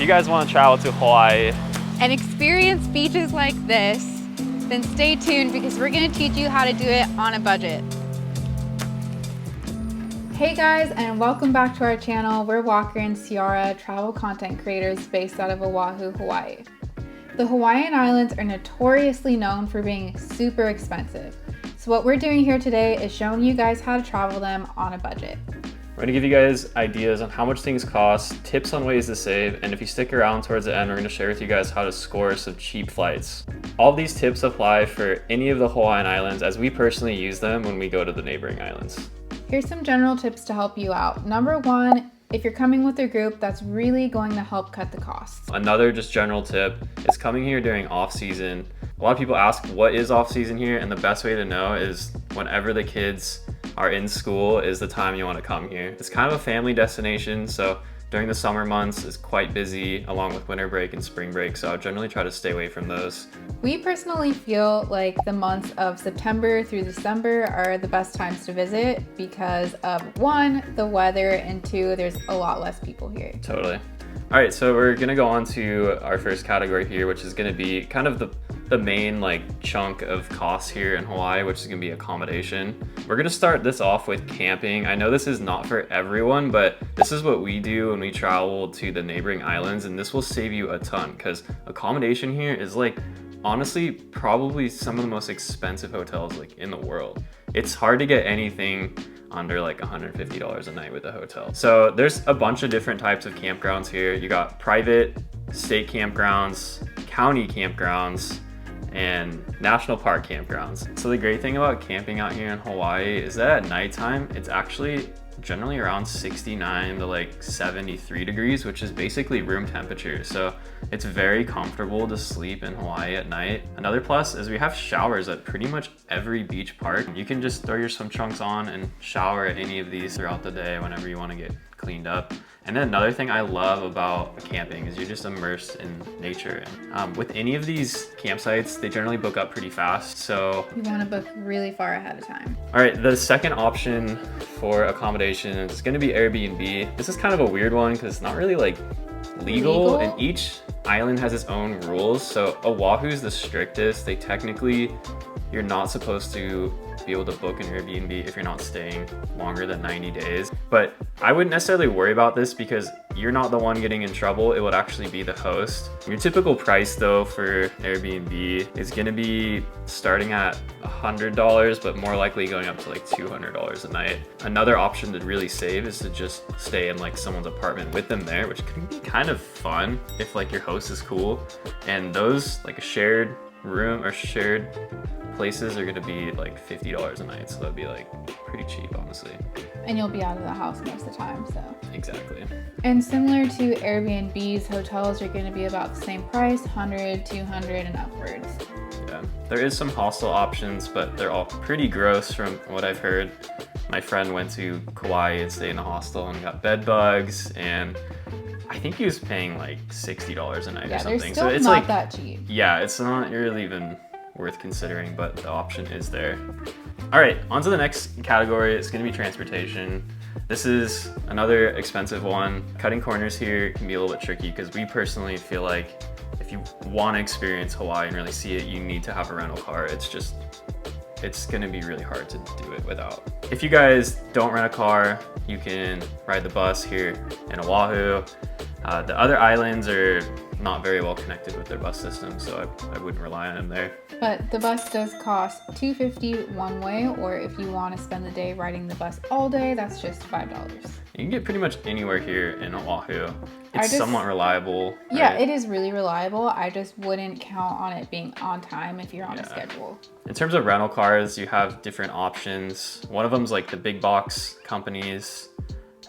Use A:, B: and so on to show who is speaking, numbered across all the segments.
A: if you guys want to travel to Hawaii
B: and experience beaches like this, then stay tuned because we're going to teach you how to do it on a budget. Hey guys, and welcome back to our channel. We're Walker and Ciara, travel content creators based out of Oahu, Hawaii. The Hawaiian Islands are notoriously known for being super expensive. So what we're doing here today is showing you guys how to travel them on a budget.
A: We're gonna give you guys ideas on how much things cost, tips on ways to save, and if you stick around towards the end, we're gonna share with you guys how to score some cheap flights. All of these tips apply for any of the Hawaiian Islands as we personally use them when we go to the neighboring islands.
B: Here's some general tips to help you out. Number one, if you're coming with a group, that's really going to help cut the costs.
A: Another just general tip is coming here during off season. A lot of people ask what is off season here, and the best way to know is whenever the kids are in school is the time you want to come here. It's kind of a family destination, so during the summer months it's quite busy along with winter break and spring break, so I generally try to stay away from those.
B: We personally feel like the months of September through December are the best times to visit because of one, the weather, and two, there's a lot less people here.
A: Totally. All right, so we're gonna go on to our first category here, which is gonna be kind of the main chunk of costs here in Hawaii, which is gonna be accommodation. We're gonna start this off with camping. I know this is not for everyone, but this is what we do when we travel to the neighboring islands, and this will save you a ton because accommodation here is honestly probably some of the most expensive hotels in the world. It's hard to get anything under $150 a night with a hotel. So there's a bunch of different types of campgrounds here. You got private, state campgrounds, county campgrounds, and national park campgrounds. So the great thing about camping out here in Hawaii is that at nighttime, it's actually generally around 69 to 73 degrees, which is basically room temperature. So it's very comfortable to sleep in Hawaii at night. Another plus is we have showers at pretty much every beach park. You can just throw your swim trunks on and shower at any of these throughout the day whenever you want to get cleaned up. And then another thing I love about camping is you're just immersed in nature. With any of these campsites, they generally book up pretty fast. So
B: you want to book really far ahead of time.
A: All right, the second option for accommodation is going to be Airbnb. This is kind of a weird one because it's not really legal, and each island has its own rules. So Oahu is the strictest. You're not supposed to be able to book an Airbnb if you're not staying longer than 90 days. But I wouldn't necessarily worry about this because you're not the one getting in trouble. It would actually be the host. Your typical price though for Airbnb is gonna be starting at $100, but more likely going up to $200 a night. Another option to really save is to just stay in someone's apartment with them there, which can be kind of fun if your host is cool. And those a shared room or shared places are gonna be $50 a night, so that'd be pretty cheap, honestly.
B: And you'll be out of the house most of the time, so.
A: Exactly.
B: And similar to Airbnbs, hotels are gonna be about the same price, 100, 200, and upwards.
A: Yeah, there is some hostel options, but they're all pretty gross from what I've heard. My friend went to Kauai and stayed in a hostel and got bed bugs, and I think he was paying $60 a night or something.
B: They're still not that cheap.
A: Yeah, it's not really even worth considering, but the option is there. All right, on to the next category. It's gonna be transportation. This is another expensive one. Cutting corners here can be a little bit tricky because we personally feel like if you want to experience Hawaii and really see it, you need to have a rental car. It's gonna be really hard to do it without. If you guys don't rent a car, you can ride the bus here in Oahu. The other islands are not very well connected with their bus system, so I wouldn't rely on them there.
B: But the bus does cost $2.50 one way, or if you want to spend the day riding the bus all day, that's just $5.
A: You can get pretty much anywhere here in Oahu. It's somewhat reliable.
B: Yeah,
A: right?
B: It is really reliable. I just wouldn't count on it being on time if you're on a schedule.
A: In terms of rental cars, you have different options. One of them's the big box companies,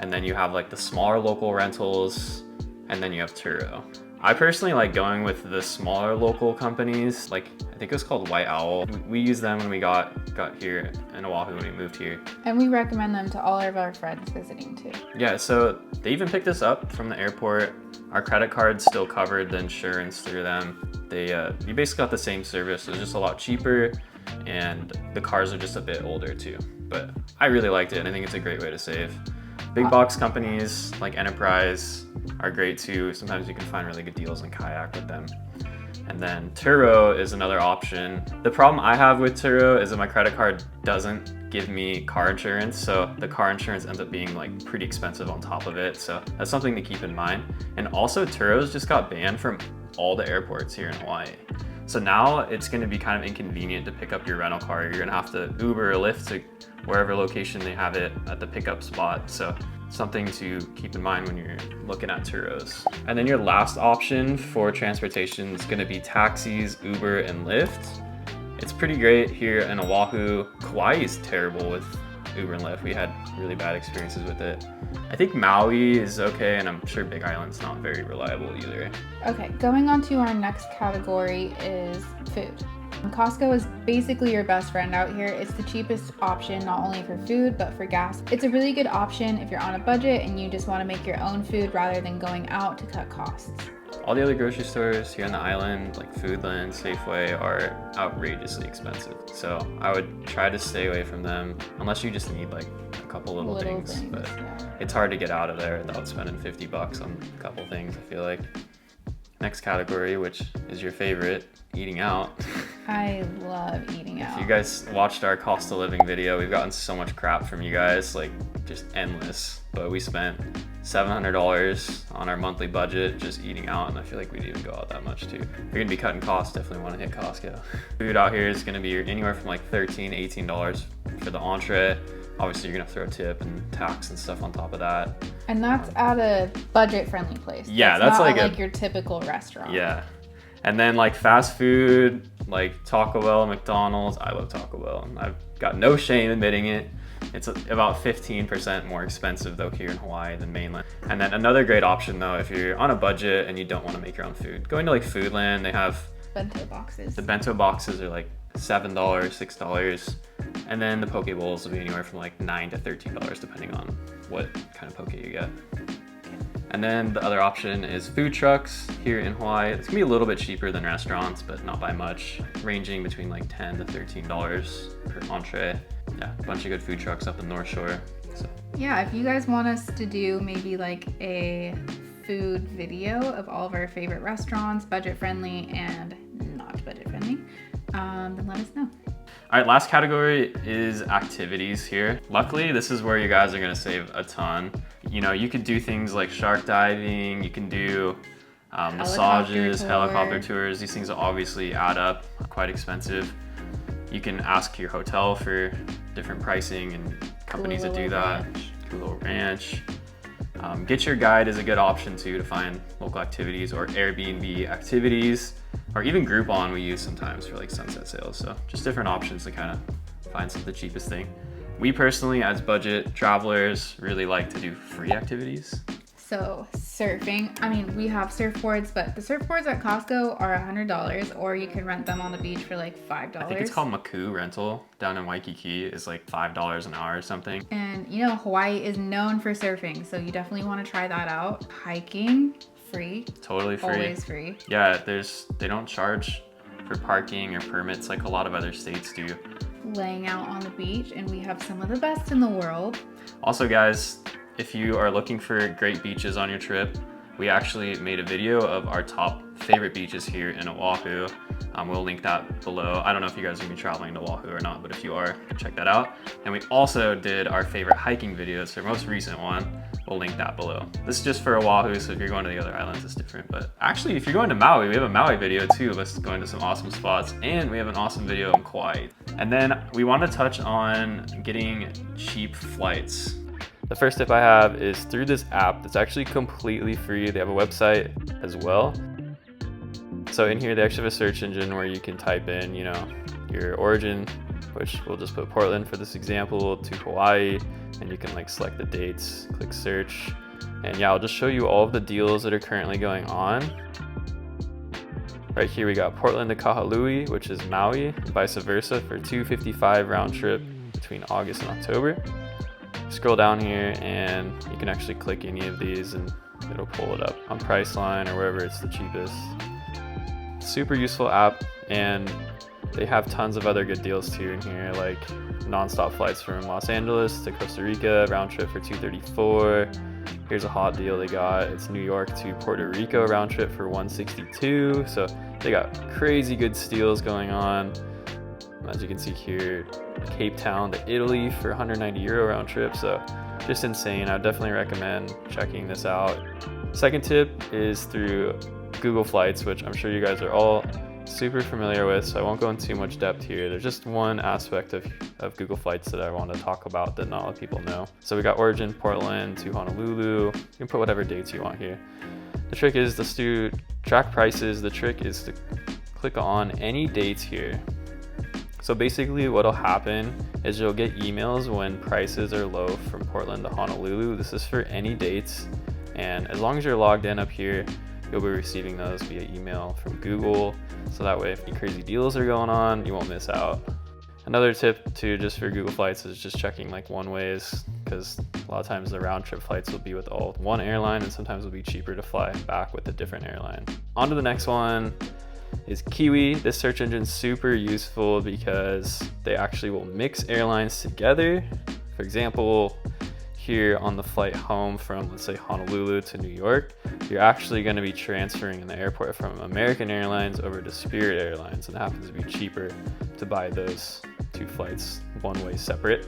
A: and then you have the smaller local rentals, and then you have Turo. I personally like going with the smaller local companies. I think it was called White Owl. We used them when we got here in Oahu when we moved here.
B: And we recommend them to all of our friends visiting too.
A: Yeah, so they even picked us up from the airport. Our credit card still covered the insurance through them. You basically got the same service. It was just a lot cheaper, and the cars are just a bit older too. But I really liked it, and I think it's a great way to save. Big box companies like Enterprise, are great too. Sometimes you can find really good deals in kayak with them. And then Turo is another option. The problem I have with Turo is that my credit card doesn't give me car insurance, so the car insurance ends up being like pretty expensive on top of it. So that's something to keep in mind. And also Turo's just got banned from all the airports here in Hawaii. So now it's gonna be kind of inconvenient to pick up your rental car. You're gonna have to Uber or Lyft to wherever location they have it at the pickup spot. So something to keep in mind when you're looking at Turos. And then your last option for transportation is gonna be taxis, Uber, and Lyft. It's pretty great here in Oahu. Kauai is terrible with Uber and Lyft. We had really bad experiences with it. I think Maui is okay, and I'm sure Big Island's not very reliable either.
B: Okay, going on to our next category is food. Costco is basically your best friend out here. It's the cheapest option, not only for food, but for gas. It's a really good option if you're on a budget and you just want to make your own food rather than going out to cut costs.
A: All the other grocery stores here on the island, like Foodland, Safeway, are outrageously expensive. So I would try to stay away from them unless you just need like a couple little things. But
B: yeah.
A: It's hard to get out of there without spending $50 on a couple things, I feel like. Next category, which is your favorite, eating out.
B: I love eating out.
A: If you guys watched our cost of living video, we've gotten so much crap from you guys, like just endless. But we spent $700 on our monthly budget just eating out, and I feel like we'd even go out that much too. If you're gonna be cutting costs, definitely want to hit Costco. Food out here is gonna be anywhere from like $13, $18 for the entree. Obviously, you're gonna throw a tip and tax and stuff on top of that.
B: And that's at a budget-friendly place.
A: Yeah, that's
B: not
A: like
B: your typical restaurant.
A: Yeah. And then like fast food, like Taco Bell, McDonald's. I love Taco Bell. I've got no shame admitting it. It's about 15% more expensive though here in Hawaii than mainland. And then another great option though, if you're on a budget and you don't want to make your own food, going to like Foodland, they have
B: bento boxes.
A: The bento boxes are like $7, $6. And then the poke bowls will be anywhere from like $9 to $13 depending on what kind of poke you get. And then the other option is food trucks here in Hawaii. It's gonna be a little bit cheaper than restaurants, but not by much, ranging between like $10 to $13 per entree. Yeah, a bunch of good food trucks up the North Shore. So.
B: Yeah, if you guys want us to do maybe like a food video of all of our favorite restaurants, budget friendly and not budget friendly, then let us know.
A: All right, last category is activities here. Luckily, this is where you guys are gonna save a ton. You know, you could do things like shark diving, you can do massages, helicopter tours. These things will obviously add up, quite expensive. You can ask your hotel for different pricing and companies that do that. Cool Ranch. Get Your Guide is a good option too to find local activities, or Airbnb activities, or even Groupon we use sometimes for like sunset sales. So just different options to kind of find the cheapest thing. We personally, as budget travelers, really like to do free activities.
B: So surfing, I mean, we have surfboards, but the surfboards at Costco are $100, or you can rent them on the beach for like $5.
A: I think it's called Maku Rental down in Waikiki. It's like $5 an hour or something.
B: And you know, Hawaii is known for surfing, so you definitely want to try that out. Hiking, free.
A: Totally free.
B: Always free.
A: Yeah, they don't charge for parking or permits like a lot of other states do.
B: Laying out on the beach, and we have some of the best in the world.
A: Also, guys, if you are looking for great beaches on your trip, we actually made a video of our top favorite beaches here in Oahu. We'll link that below. I don't know if you guys are gonna be traveling to Oahu or not, but if you are, you can check that out. And we also did our favorite hiking videos, so our most recent one. We'll link that below. This is just for Oahu, so if you're going to the other islands, it's different. But actually, if you're going to Maui, we have a Maui video too of us going to some awesome spots, and we have an awesome video in Kauai. And then we want to touch on getting cheap flights. The first tip I have is through this app that's actually completely free. They have a website as well. So in here, they actually have a search engine where you can type in, you know, your origin, which we'll just put Portland for this example, to Hawaii, and you can like select the dates, click search, and yeah, I'll just show you all of the deals that are currently going on. Right here we got Portland to Kahului, which is Maui, and vice versa for $255 round trip between August and October. Scroll down here and you can actually click any of these and it'll pull it up on Priceline or wherever it's the cheapest. Super useful app, and they have tons of other good deals too in here, like non-stop flights from Los Angeles to Costa Rica, round trip for $234. Here's a hot deal they got. It's New York to Puerto Rico round trip for $162. So they got crazy good steals going on. As you can see here, Cape Town to Italy for €190 round trip. So just insane. I would definitely recommend checking this out. Second tip is through Google Flights, which I'm sure you guys are all super familiar with, so I won't go into too much depth here. There's just one aspect of Google Flights that I want to talk about that not a lot of people know. So we got origin Portland to Honolulu. You can put whatever dates you want here. The trick is to track prices. The trick is to click on any dates here. So basically what'll happen is you'll get emails when prices are low from Portland to Honolulu. This is for any dates, and as long as you're logged in up here, you'll be receiving those via email from Google. So that way, if any crazy deals are going on, you won't miss out. Another tip too, just for Google Flights, is just checking like one-ways, because a lot of times the round trip flights will be with one airline, and sometimes it'll be cheaper to fly back with a different airline. On to the next one is Kiwi. This search engine's super useful because they actually will mix airlines together. For example, here on the flight home from, let's say, Honolulu to New York, you're actually going to be transferring in the airport from American Airlines over to Spirit Airlines, and it happens to be cheaper to buy those two flights one way separate.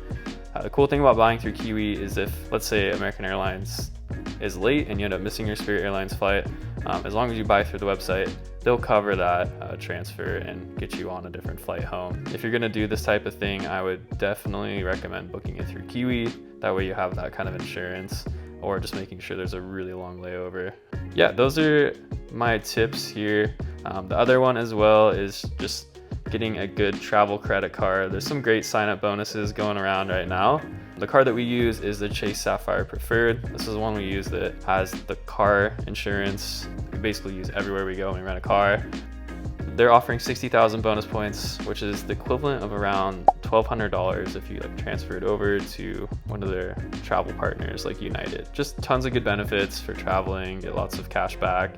A: The cool thing about buying through Kiwi is if, let's say, American Airlines is late and you end up missing your Spirit Airlines flight, as long as you buy through the website, they'll cover that transfer and get you on a different flight home. If you're gonna do this type of thing, I would definitely recommend booking it through Kiwi. That way you have that kind of insurance, or just making sure there's a really long layover. Yeah, those are my tips here. The other one as well is just getting a good travel credit card. There's some great sign-up bonuses going around right now. The card that we use is the Chase Sapphire Preferred. This is one we use that has the car insurance. We basically use everywhere we go when we rent a car. They're offering 60,000 bonus points, which is the equivalent of around $1,200 if you transfer it over to one of their travel partners like United. Just tons of good benefits for traveling, get lots of cash back,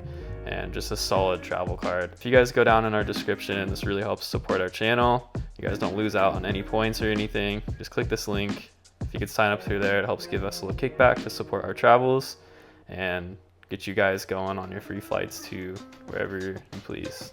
A: and just a solid travel card. If you guys go down in our description, this really helps support our channel. You guys don't lose out on any points or anything. Just click this link. If you could sign up through there, it helps give us a little kickback to support our travels and get you guys going on your free flights to wherever you please.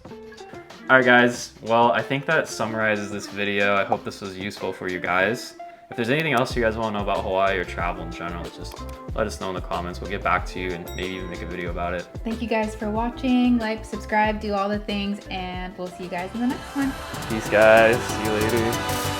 A: All right, guys. Well, I think that summarizes this video. I hope this was useful for you guys. If there's anything else you guys want to know about Hawaii or travel in general, just let us know in the comments. We'll get back to you and maybe even make a video about it.
B: Thank you guys for watching. Like, subscribe, do all the things, and we'll see you guys in the next one.
A: Peace, guys. See you later.